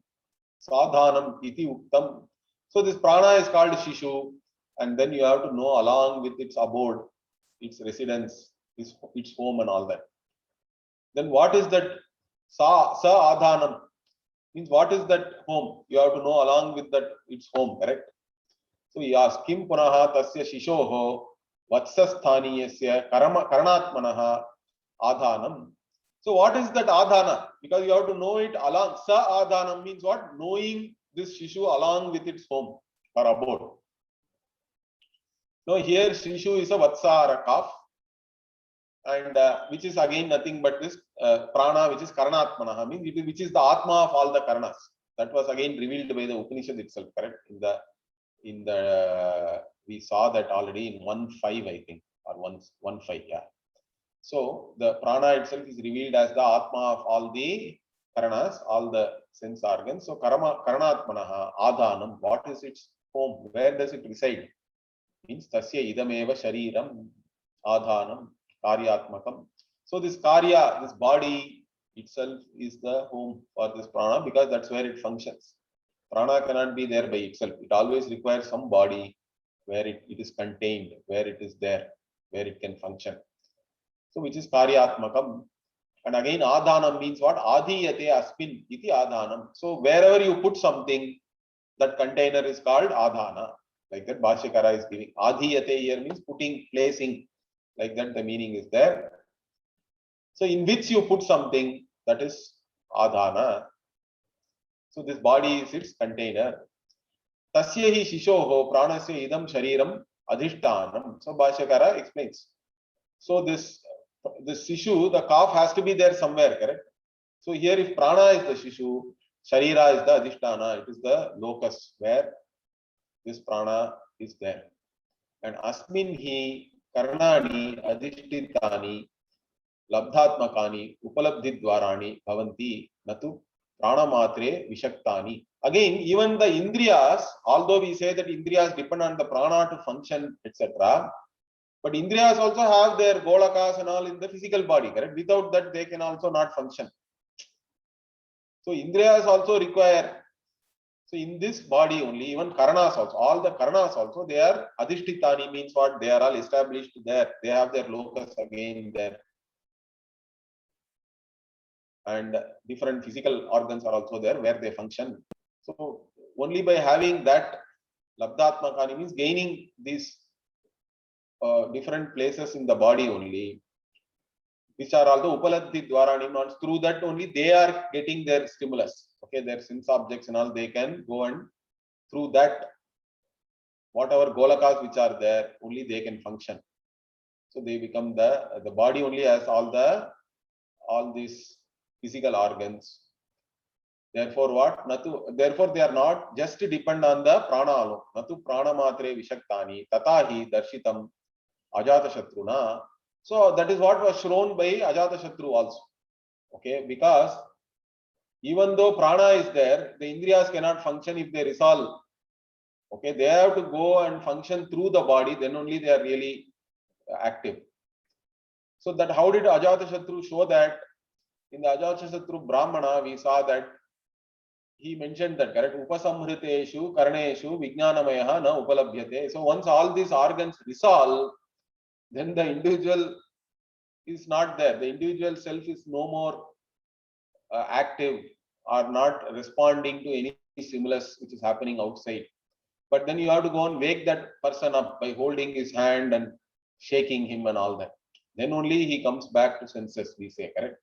sadhanam iti uktam. So this prana is called shishu, and then you have to know along with its abode, its residence, its home and all that. Then what is that sa adhanam? Means what is that home? You have to know along with that its home, correct? So he asks, Kim punaha tasya shishoho vatsasthaniyasya karanatmanaha adhanam. So what is that adhana? Because you have to know it along. Sa adhanam means what? Knowing this shishu along with its home or abode. Now here shishu is a vatsa or a calf, and which is again nothing but this prana, which is karanatmanaha, means which is the atma of all the karanas. That was again revealed by the Upanishad itself, correct? In the we saw that already in 1.5, I think, or 1.5, yeah. So the prana itself is revealed as the atma of all the karanas, all the sense organs. So karanatmanaha adhanam, what is its home? Where does it reside? Means tasya idameva shariram adhanam karyatmakam. So this karya, this body itself is the home for this prana, because that's where it functions. Prana cannot be there by itself. It always requires some body where it is contained, where it is there, where it can function. So which is karyatmakam. And again, adhanam means what? Adhiyate asmin iti adhanam. So wherever you put something, that container is called adhana. Like that Bhashyakara is giving. Adhiyate here means putting, placing. Like that the meaning is there. So in which you put something, that is adhana. So this body is its container. Tasya hi shishoho pranasya idam shariram adhishtanam. So Bhashyakara explains. So this shishu, the calf has to be there somewhere, correct? So here if prana is the shishu, sharira is the adhishtana, it is the locus where this prana is there. And asmin hi karnani adhishtitani labdhatmakani upalabdhi dwarani bhavanti natu pranamatre vishaktani. Again, even the indriyas, although we say that indriyas depend on the prana to function, etc., but indriyas also have their golakas and all in the physical body, correct? Without that, they can also not function. So indriyas also require. So in this body only, even karanas also, all the karanas also, they are adhishtitani, means what? They are all established there. They have their locus again there. And different physical organs are also there where they function. So only by having that labdhatmakani means gaining these different places in the body only, which are all the upalabdhi dwarani, not through that only they are getting their stimulus. Okay, their sense objects and all, they can go and through that, whatever golakas which are there, only they can function. So they become the body only has all these physical organs. Therefore, what? Natu, therefore, they are not just depend on the prana alone. Natu prana matre vishaktani tatahi darshitam Ajatashatruna. So that is what was shown by Ajatashatru also. Okay, because even though prana is there, the indriyas cannot function if they resolve. Okay, they have to go and function through the body, then only they are really active. So that how did Ajatashatru show that? In the Ajatashatru Brahmana, we saw that he mentioned that, correct? Upasamhriteshu karneshu vijnanamayaha na upalabhyate. So once all these organs resolve, then the individual is not there. The individual self is no more active or not responding to any stimulus which is happening outside. But then you have to go and wake that person up by holding his hand and shaking him and all that. Then only he comes back to senses, we say, correct?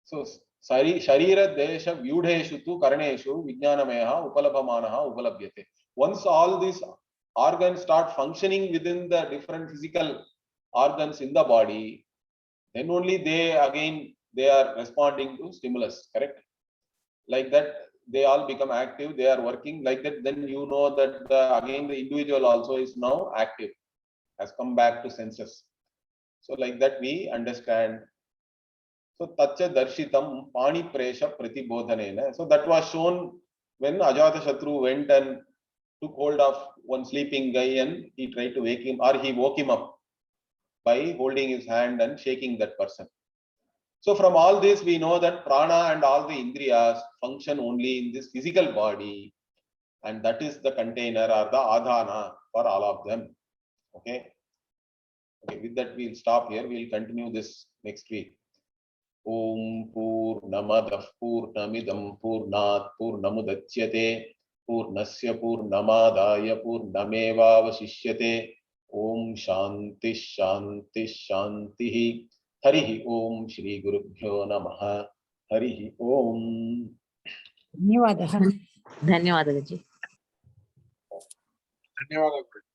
So, Sharira Desha Vyudheshu tu Karneshu Vijnanameha Upalabhamanaha Upalabhyate. Once all these organs start functioning within the different physical organs in the body, then only they are responding to stimulus, correct? Like that, they all become active, they are working like that, then you know that again the individual also is now active, has come back to senses. So like that we understand. So Tacha Darshitam Pani Presha Pratibodhanena. So that was shown when Ajatashatru went and took hold of one sleeping guy and he tried to wake him, or he woke him up by holding his hand and shaking that person. So from all this, we know that prana and all the indriyas function only in this physical body, and that is the container or the adhana for all of them. Okay. Okay, with that we'll stop here. We'll continue this next week. Om Purnamadah Purnamidam Purnat Purnamudachyate Purnasya Purnamadaya Purnamevavasishyate. Om Shanti Shanti Shanti. Harihi Om Shri Gurubhyo Namaha. Harihi Om. धन्यवादः. धन्यवादः जी. धन्यवादः.